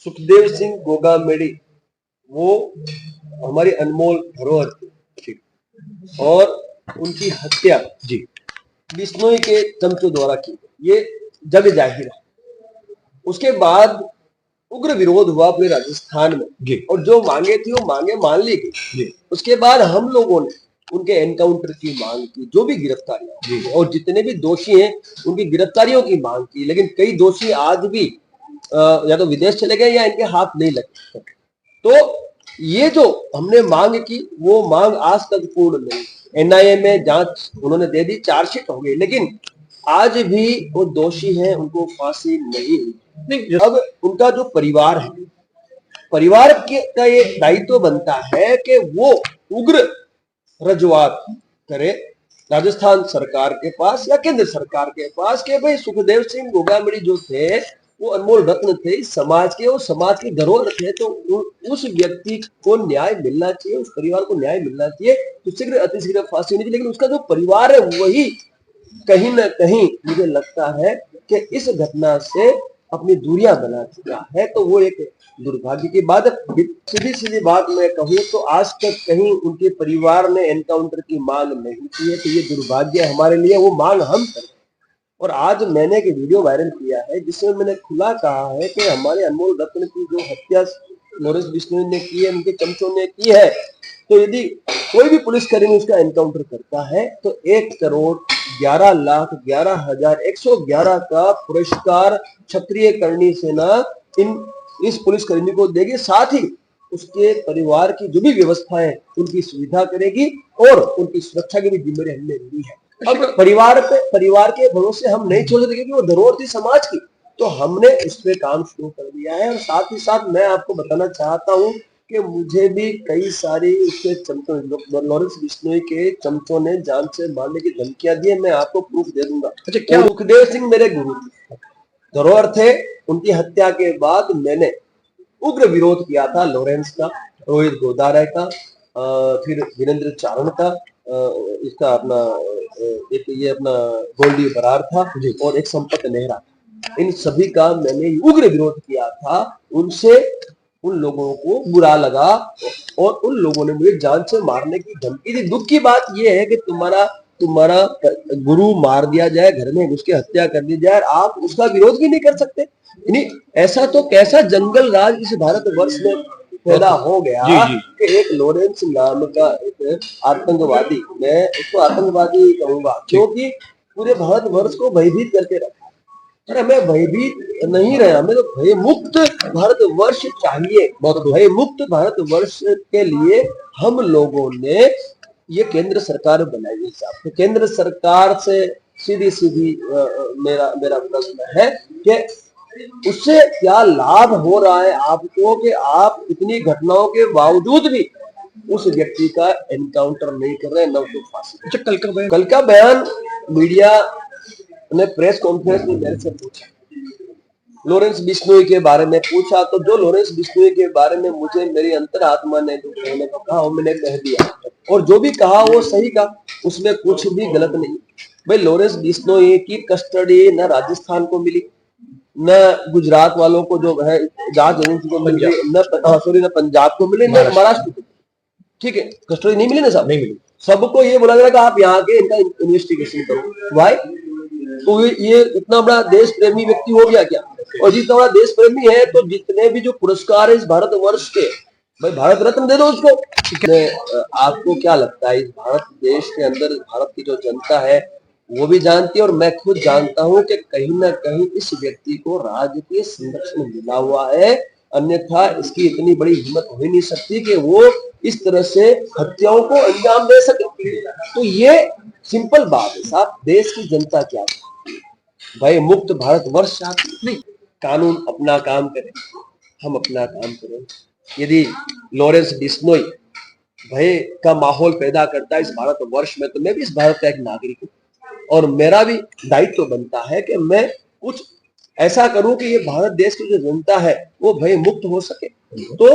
सुखदेव सिंह गोगामेडी वो हमारी अनमोल धरोहर थी और उनकी हत्या जी बिश्नोई के चमचों द्वारा की ये जग जाहिर है। उसके बाद उग्र विरोध हुआ पूरे राजस्थान में जी। और जो मांगे थी वो मांगे मान ली गई। उसके बाद हम लोगों ने उनके एनकाउंटर की मांग की, जो भी गिरफ्तारियां और जितने भी दोषी हैं उनकी गिरफ्तारियों की मांग की, लेकिन कई दोषी आज भी या तो विदेश चले गए या इनके हाथ नहीं लगे। तो ये जो हमने मांग की वो मांग आज तक पूर्ण नहीं। एनआईए में जांच उन्होंने दे दी, चार्जशीट हो गई, लेकिन आज भी वो दोषी हैं, उनको फांसी नहीं हुई। अब उनका जो परिवार है, परिवार का ये दायित्व बनता है कि वो उग्र रजूआत करे राजस्थान सरकार के पास या केंद्र सरकार के पास कि भाई सुखदेव सिंह गोगामेडी जो थे वो अनमोल रत्न थे समाज के, वो समाज की धरोहर थे, तो उस व्यक्ति को न्याय मिलना चाहिए, उस परिवार को न्याय मिलना चाहिए। तो शीघ्र अतिशीघ्र फांसी होनी चाहिए, लेकिन उसका जो परिवार है वही कहीं ना कहीं मुझे लगता है कि इस घटना से अपनी दूरियां बना चुका है। तो वो एक दुर्भाग्य की बात है। सीधी सीधी बात मैं कहूँ तो आज तक कहीं उनके परिवार ने एनकाउंटर की मांग नहीं की है, तो ये दुर्भाग्य हमारे लिए। वो मांग हम करें। और आज मैंने एक वीडियो वायरल किया है जिसमें मैंने खुला कहा है कि हमारे अनमोल रत्न की जो हत्या लॉरेंस बिश्नोई ने की है, उनके चमचों ने की है, तो यदि कोई भी पुलिसकर्मी उसका एनकाउंटर करता है तो 1,11,11,111 का पुरस्कार क्षत्रिय करणी सेना इस पुलिसकर्मी को देगी। साथ ही उसके परिवार की जो भी व्यवस्थाएं उनकी सुविधा करेगी और उनकी सुरक्षा की भी जिम्मेदारी हमने ली है। अब परिवार के भरोसे हम नहीं छोड़ सकते क्योंकि वो धरोहर थी समाज की, तो हमने इस पे काम शुरू कर दिया है। और साथ ही साथ मैं आपको बताना चाहता हूँ कि मुझे भी कई सारी उसके चमचों, लॉरेंस बिश्नोई के चमचों ने जान से मारने की धमकियां दी है। मैं आपको प्रूफ दे दूंगा। अच्छा, क्या सुखदेव सिंह मेरे गुरु धरोहर थे? उनकी हत्या के बाद मैंने उग्र विरोध किया था लॉरेंस का, रोहित गोदारे का, फिर वीरेंद्र चारण का, इसका अपना एक ये अपना गोल्डी बरार था और एक संपत नेहरा। इन सभी का मैंने उग्र विरोध किया था। उनसे उन लोगों को बुरा लगा और उन लोगों ने मुझे जान से मारने की धमकी दी। दुख की बात यह है कि तुम्हारा गुरु मार दिया जाए, घर में घुस के हत्या कर दी जाए, आप उसका विरोध भी नहीं कर सकते। ऐसा तो कैसा जंगल राज इस भारतवर्ष में पैदा हो गया कि एक लॉरेंस नाम का एक आतंकवादी, मैं उसको आतंकवादी कहूंगा क्योंकि पूरे भारतवर्ष को भयभीत करके रखा। अरे हमें भयभीत नहीं रहे, हमें तो भय मुक्त भारतवर्ष चाहिए। भय मुक्त भारतवर्ष के लिए हम लोगों ने ये केंद्र सरकार बनाई है साहब। तो केंद्र सरकार से सीधी सीधी मेरा प्रश्न है कि उससे क्या लाभ हो रहा है आपको कि आप इतनी घटनाओं के बावजूद भी उस व्यक्ति का एनकाउंटर नहीं कर रहे, न उसको फांसी। अच्छा, कल का बयान मीडिया ने प्रेस कॉन्फ्रेंस में मेरे से पूछा, लॉरेंस बिश्नोई के बारे में पूछा, तो जो लॉरेंस बिश्नोई के बारे में मुझे मेरी अंतरात्मा ने जो कहने को कहा वो मैंने कह दिया, और जो भी कहा वो सही कहा, उसमें कुछ भी गलत नहीं। भाई लॉरेंस बिश्नोई की कस्टडी न राजस्थान को मिली, न गुजरात वालों को जो है जांच एजेंसी को मिली, न पंजाब को मिली, न महाराष्ट्र को। ठीक है, कस्टडी नहीं मिली ना साहब, नहीं मिली। सबको ये बोला गया कि आप यहाँ के इनका इन्वेस्टिगेशन करो। भाई तो ये इतना बड़ा देश प्रेमी व्यक्ति हो गया क्या? और जितना बड़ा देश प्रेमी है तो जितने भी जो पुरस्कार है इस भारतवर्ष के, भाई भारत रत्न दे दो उसको। आपको क्या लगता है इस भारत देश के अंदर भारत की जो जनता है वो भी जानती है और मैं खुद जानता हूं कि कहीं ना कहीं इस व्यक्ति को राजकीय संरक्षण मिला हुआ है, अन्यथा इसकी इतनी बड़ी हिम्मत हो ही नहीं सकती कि वो इस तरह से हत्याओं को अंजाम दे सके। तो ये सिंपल बात है साहब, देश की जनता क्या चाहती है? भाई मुक्त भारतवर्ष चाहती नहीं, कानून अपना काम करे, हम अपना काम करें। यदि लॉरेंस बिश्नोई भय का माहौल पैदा करता है इस भारतवर्ष में, तो मैं भी इस भारत का एक नागरिक हूँ और मेरा भी दायित्व बनता है कि मैं कुछ ऐसा करूं कि ये भारत देश की जो जनता है वो भय मुक्त हो सके। तो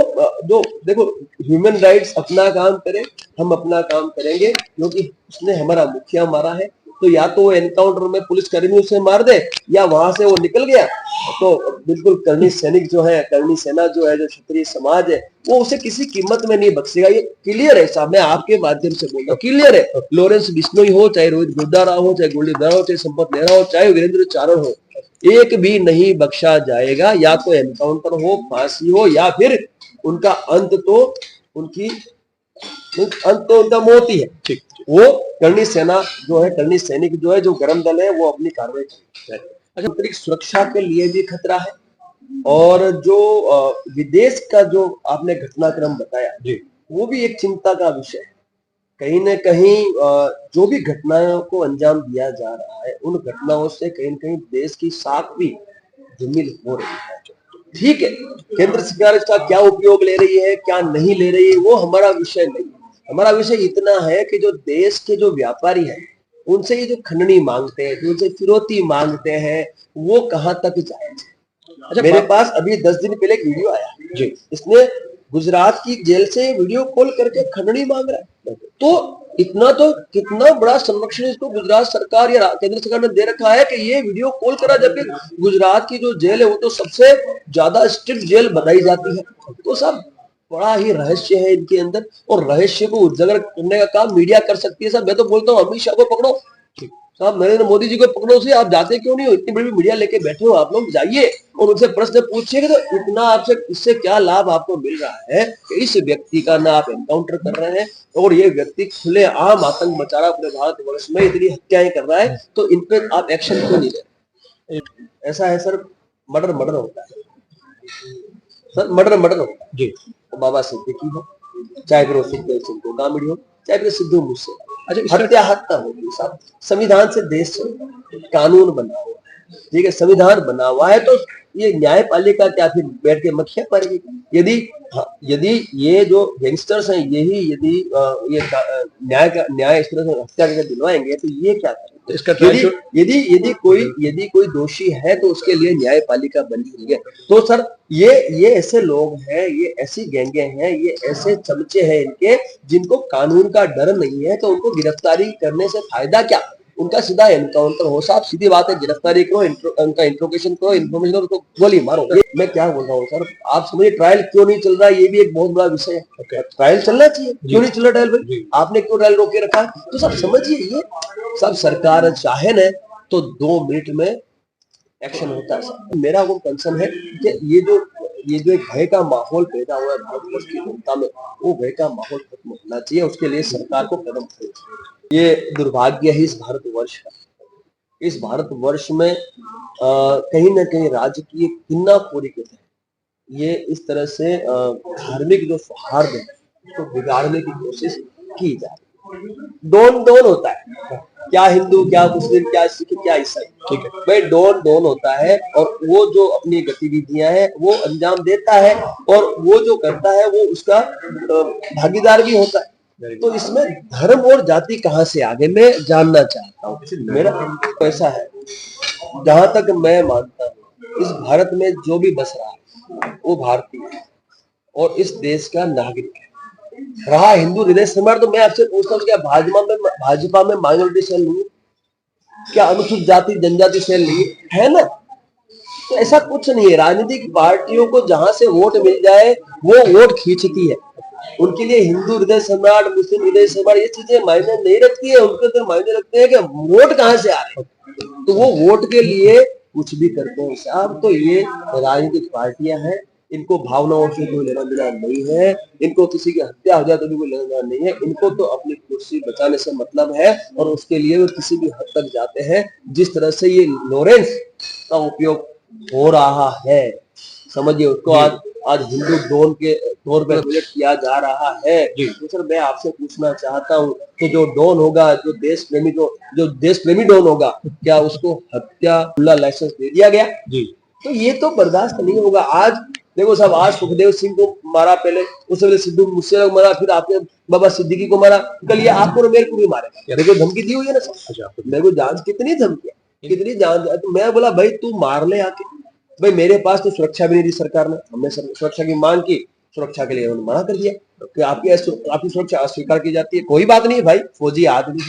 जो देखो, ह्यूमन राइट्स अपना काम करे, हम अपना काम करेंगे, क्योंकि उसने हमारा मुखिया मारा है, तो या तो वो एनकाउंटर में पुलिस कर्मी उसे मार दे या वहां से वो निकल गया तो बिल्कुल करनी सैनिक जो है, करनी सेना जो है, जो क्षत्रिय समाज है, वो उसे किसी कीमत में नहीं बख्शेगा। ये क्लियर है साहब, मैं आपके माध्यम से बोल रहा हूँ, क्लियर है। लॉरेंस बिश्नोई हो, चाहे रोहित गुर्दारा हो, चाहे गोल्डीधर हो, चाहे संपत नेहरा हो, चाहे वीरेंद्र चारण हो, एक भी नहीं बख्शा जाएगा। या तो एनकाउंटर हो, फांसी हो, या फिर उनका अंत तो उनका मौत ही है। ठीक, वो करनी सेना जो है, करनी सैनिक जो है, जो गर्म दल है, वो अपनी कार्रवाई करता है। अच्छा, आंतरिक सुरक्षा के लिए भी खतरा है और जो विदेश का जो आपने घटनाक्रम बताया जी, वो भी एक चिंता का विषय है। कहीं न कहीं जो भी घटनाओं को अंजाम दिया जा रहा है, उन घटनाओं से कहीं न कहीं देश की साख भी धूमिल हो रही है। ठीक है, केंद्र सरकार इसका क्या उपयोग ले रही है, क्या नहीं ले रही है, वो हमारा विषय नहीं। हमारा विषय इतना है कि जो देश के जो व्यापारी हैं, उनसे ये जो खंडनी मांगते हैं, जो उनसे फिरौती मांगते हैं, वो कहां तक जायज है। अच्छा, मेरे पास अभी 10 दिन पहले एक वीडियो आया जी, इसने गुजरात की जेल से वीडियो कॉल करके खंडनी मांग रहा है। तो इतना तो कितना बड़ा संरक्षण इसको गुजरात सरकार या केंद्र सरकार ने दे रखा है कि ये वीडियो कॉल करा, जबकि गुजरात की जो जेल है वो तो सबसे ज्यादा स्ट्रिक्ट जेल बताई जाती है। तो सब बड़ा ही रहस्य है इनके अंदर, और रहस्य को उजागर करने का काम मीडिया कर सकती है। साहब मैं तो बोलता हूँ अमित शाह को पकड़ो, साहब नरेंद्र मोदी जी को पकड़ो से, आप जाते क्यों नहीं हो? इतनी बड़ी मीडिया लेके बैठे हो, आप लोग जाइए और उनसे प्रश्न पूछिए कि तो इतना आपसे इससे क्या लाभ आपको मिल रहा है कि इस व्यक्ति का ना आप एनकाउंटर कर रहे हैं और ये व्यक्ति खुले आम आतंक मचा रहा है अपने भारतवर्ष में, इतनी हत्याएं कर रहा है, तो इन पे आप एक्शन क्यों नहीं ले रहे? ऐसा है सर, मर्डर होता है सर, मर्डर होता है जी। बाबा सिद्दीकी हो, चाहे फिर सिद्धू सिद्धू कामिड़ी हो, चाहे फिर सिद्धू मुझसे, अच्छा हत्या होगी साहब। संविधान से देश कानून बना हुआ है, ठीक है, संविधान बना हुआ है, तो ये न्यायपालिका क्या फिर बैठ के मक्खियां पारेगी? यदि ये जो गैंगस्टर्स हैं यही यदि ये न्याय इस तरह से हत्या करके दिलवाएंगे तो ये क्या करेंगे? इसका यदि कोई दोषी है तो उसके लिए न्यायपालिका बनी हुई है। तो सर ये ऐसे लोग हैं, ये ऐसी गैंगे हैं, ये ऐसे चमचे हैं इनके, जिनको कानून का डर नहीं है, तो उनको गिरफ्तारी करने से फायदा क्या? उनका सीधा एनकाउंटर हो साहब, सीधी बात है, गिरफ्तारी करो, उनका इंट्रोगेशन करो, इन्फॉर्मेशन करो, उसको गोली मारो। मैं क्या बोल रहा हूँ सर, आप समझिए ट्रायल क्यों नहीं चल रहा है, ये भी एक बहुत बड़ा विषय है। ट्रायल चलना चाहिए, क्यों नहीं चल रहा ट्रायल भाई? आपने क्यों ट्रायल रोके रखा है? तो सब समझिए, ये सब सरकार चाहे न तो 2 मिनट में एक्शन होता है। मेरा वो कंसर्न है कि ये जो एक भय का माहौल पैदा हुआ है भारतवर्ष की जनता में, वो भय का माहौल खत्म होना चाहिए, उसके लिए सरकार को कदम उठाना चाहिए। ये दुर्भाग्य है इस भारतवर्ष का। इस भारतवर्ष में कहीं न कहीं राजकीय किन्नाखोरी के तहत ये इस तरह से धार्मिक जो सौहार्द है उसको बिगाड़ने की कोशिश की जा रही है। डोन होता है, क्या हिंदू, क्या मुस्लिम, क्या सिख, क्या ईसाई, ठीक है भाई, डोन होता है, और वो जो अपनी गतिविधियां हैं वो अंजाम देता है, और वो जो करता है वो उसका भागीदार भी होता है। तो इसमें धर्म और जाति कहां से आगे, मैं जानना चाहता हूँ। मेरा ऐसा है, जहां तक मैं मानता हूँ, इस भारत में जो भी बस रहा है वो भारतीय है और इस देश का नागरिक है। रहा हिंदू हृदय समाज, तो मैं आपसे पूछता हूँ, क्या भाजपा में माइनॉरिटी सेल नहीं है? क्या अनुसूचित जाति जनजाति सेल नहीं है ना? तो ऐसा कुछ नहीं है। राजनीतिक पार्टियों को जहां से वोट मिल जाए वो वोट खींचती है। उनके लिए हिंदू हृदय सम्राट, मुस्लिम हृदय सम्राट, ये चीजें मायने नहीं रखती है। उनके तो मायने रखते हैं कि वोट कहां से आ रहे हैं, तो वो वोट के लिए कुछ भी करते हैं साहब। तो ये राजनीतिक पार्टियां हैं, इनको भावनाओं से कोई लेना देना नहीं है, इनको किसी की हत्या हो जाए तो भी कोई लेना देना नहीं है। इनको तो अपनी कुर्सी बचाने से मतलब है, और उसके लिए वो किसी भी हद तक जाते हैं। जिस तरह से ये लॉरेंस का उपयोग हो रहा है, समझिए उसको आज हिंदू डॉन के तौर पर प्रोजेक्ट किया जा रहा है। तो सर मैं आपसे पूछना चाहता हूँ कि जो डॉन होगा, जो देश प्रेमी डॉन होगा, क्या उसको हत्या लाइसेंस दे दिया गया? जी, तो ये तो बर्दाश्त नहीं होगा। आज देखो साहब, आज सुखदेव सिंह को मारा, पहले उससे पहले सिद्धू मुसेवाला को मारा, फिर आपने बाबा सिद्दीकी को मारा, कल ये आपको मेरे को भी मारेगा। देखो धमकी दी हुई है ना सर, मेरे को जान कितनी धमकी, कितनी जान। तो मैं बोला भाई तू मार ले आके, भाई मेरे पास तो सुरक्षा भी नहीं दी सरकार ने, हमने सुरक्षा की मांग की, सुरक्षा के लिए उन्होंने मना कर दिया कि आपकी सुरक्षा अस्वीकार की जाती है। कोई बात नहीं भाई, फौजी आदमी,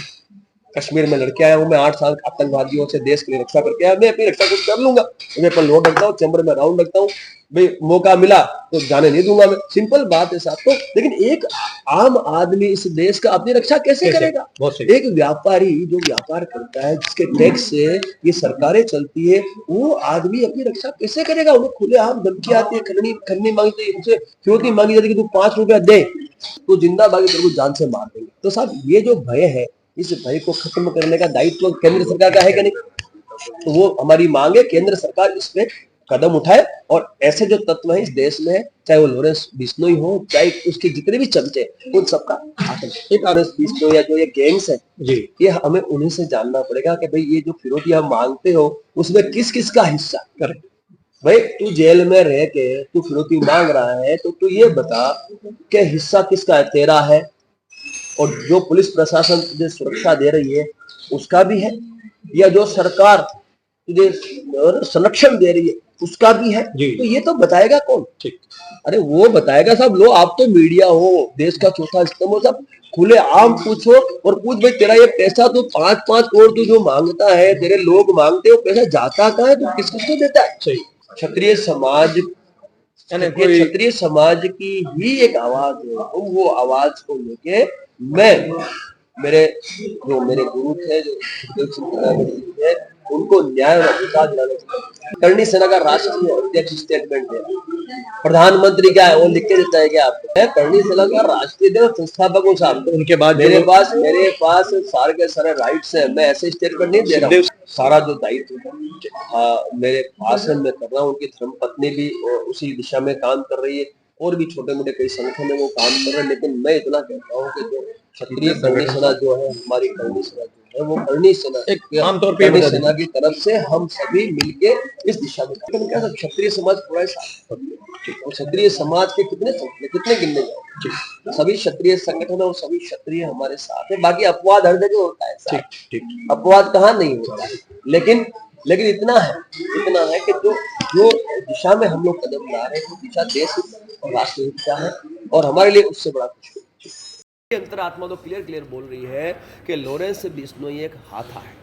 कश्मीर में लड़के आया हूँ, मैं 8 साल आतंकवादियों से देश के लिए रक्षा करके आया, मैं अपनी रक्षा खुद कर लूंगा। मैं पर लोड रखता हूँ, चैम्बर में राउंड रखता हूँ, भाई मौका मिला तो जाने नहीं दूंगा मैं। सिंपल बात है साहब। तो लेकिन एक आम आदमी इस देश का अपनी रक्षा कैसे करेगा? एक व्यापारी जो व्यापार करता है, जिसके टैक्स से ये सरकारें चलती है, वो आदमी अपनी रक्षा कैसे करेगा? उन्हें खुलेआम धमकी आती है, खन्नी मांगती है, उनसे फिरौती मांगी जाती है कि तू 5 रुपया दे तो जिंदा बागी तेरे को जान से मार देंगे। तो साहब ये जो भय है, इस भय को खत्म करने का दायित्व केंद्र सरकार का है कि नहीं? तो वो हमारी मांग है, केंद्र सरकार इस पे कदम उठाए और ऐसे जो तत्व है इस देश में है, चाहे वो लॉरेंस बिश्नोई हो, चाहे उसके जितने भी चमचे, उन सबका एक लॉरेंस बिश्नोई या जो ये गैंग्स है जी, ये हमें उन्हीं से जानना पड़ेगा कि भाई ये जो फिरौती आप मांगते हो उसमें किस किस का हिस्सा। करेक्ट भाई, तू जेल में रह के तू फिरौती मांग रहा है तो तू ये बता कि हिस्सा किसका है, तेरा है और जो पुलिस प्रशासन तुझे सुरक्षा दे रही है उसका भी है, या जो सरकार तुझे संरक्षण दे रही है उसका भी है। तो ये तो बताएगा कौन? ठीक, अरे वो बताएगा साहब। लो, आप तो मीडिया हो, देश का चौथा स्तंभ हो, सब खुले आम पूछो और पूछ भाई तेरा ये पैसा तो 5-5 करोड़ तू जो मांगता है, तेरे लोग मांगते हो, पैसा जाता कहाँ है, तू किस किसको देता है? सही। क्षत्रिय समाज की ही एक आवाज है, वो आवाज को लेके मैं मेरे गुरु थे जो उनको न्याय और अधिकार दिलाने चाहिए। करणी सेना का राष्ट्रीय अध्यक्ष स्टेटमेंट दे, प्रधानमंत्री क्या है वो लिख के देता है क्या आपको? मैं करणी सेना का राष्ट्रीय अध्यक्ष संस्थापक हूँ साहब। तो उनके बाद मेरे पास सारे के सारे राइट्स है, मैं ऐसे स्टेटमेंट नहीं दे रहा हूँ। सारा जो दायित्व है मेरे पास है, मैं कर रहा हूँ। उनकी धर्मपत्नी भी उसी दिशा में काम कर रही है और भी छोटे मोटे कई संगठन है वो काम कर रहे हैं। लेकिन मैं इतना कहता हूँ कि जो क्षत्रिय करणी सेना जो है, हमारी करणी सेना जो है, वो करणी सेना एक आमतौर पर करणी सेना की तरफ से हम सभी मिलके इस दिशा में क्या क्षत्रिय समाज पूरा साथ, क्षत्रिय समाज के कितने गिनने जाओ, सभी क्षत्रिय संगठन और सभी क्षत्रिय हमारे साथ है। बाकी अपवाद हर जगह होता है, अपवाद कहाँ नहीं होता है, लेकिन इतना है कि जो दिशा में हम लोग कदम ला रहे हैं, वो दिशा देश और राष्ट्र हित का है और हमारे लिए उससे बड़ा कुछ नहीं। अंतरात्मा तो क्लियर बोल रही है कि लॉरेंस बिश्नोई एक हाथा है,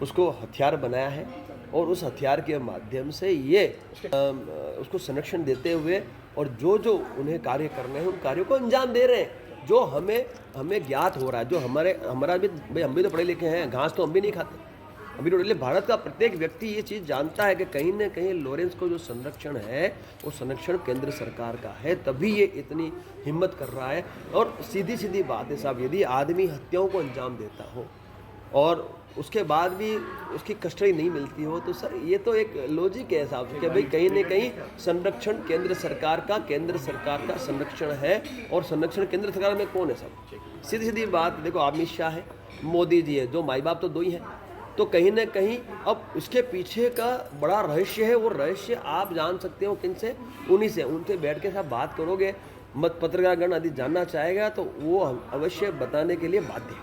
उसको हथियार बनाया है और उस हथियार के माध्यम से ये उसको संरक्षण देते हुए और जो उन्हें कार्य करने हैं उन कार्यों को अंजाम दे रहे हैं, जो हमें ज्ञात हो रहा है। जो हमारा भी भाई, हम भी तो पढ़े लिखे हैं, घास तो हम भी नहीं खाते अभी तो। भारत का प्रत्येक व्यक्ति ये चीज़ जानता है कि कहीं ना कहीं लॉरेंस को जो संरक्षण है वो संरक्षण केंद्र सरकार का है, तभी ये इतनी हिम्मत कर रहा है। और सीधी बात है साहब, यदि आदमी हत्याओं को अंजाम देता हो और उसके बाद भी उसकी कस्टडी नहीं मिलती हो तो सर ये तो एक लॉजिक है साहब कि भाई कहीं ना कहीं संरक्षण केंद्र सरकार का संरक्षण है। और संरक्षण केंद्र सरकार में कौन है साहब? सीधी बात देखो, अमित शाह है, मोदी जी है, जो माई बाप तो दो ही हैं। तो कहीं ना कहीं अब उसके पीछे का बड़ा रहस्य है, वो रहस्य आप जान सकते हो किन से? उन्हीं से। उनसे बैठ के साहब बात करोगे, मत पत्रकारगण यदि जानना चाहेगा तो वो अवश्य बताने के लिए बाध्य है।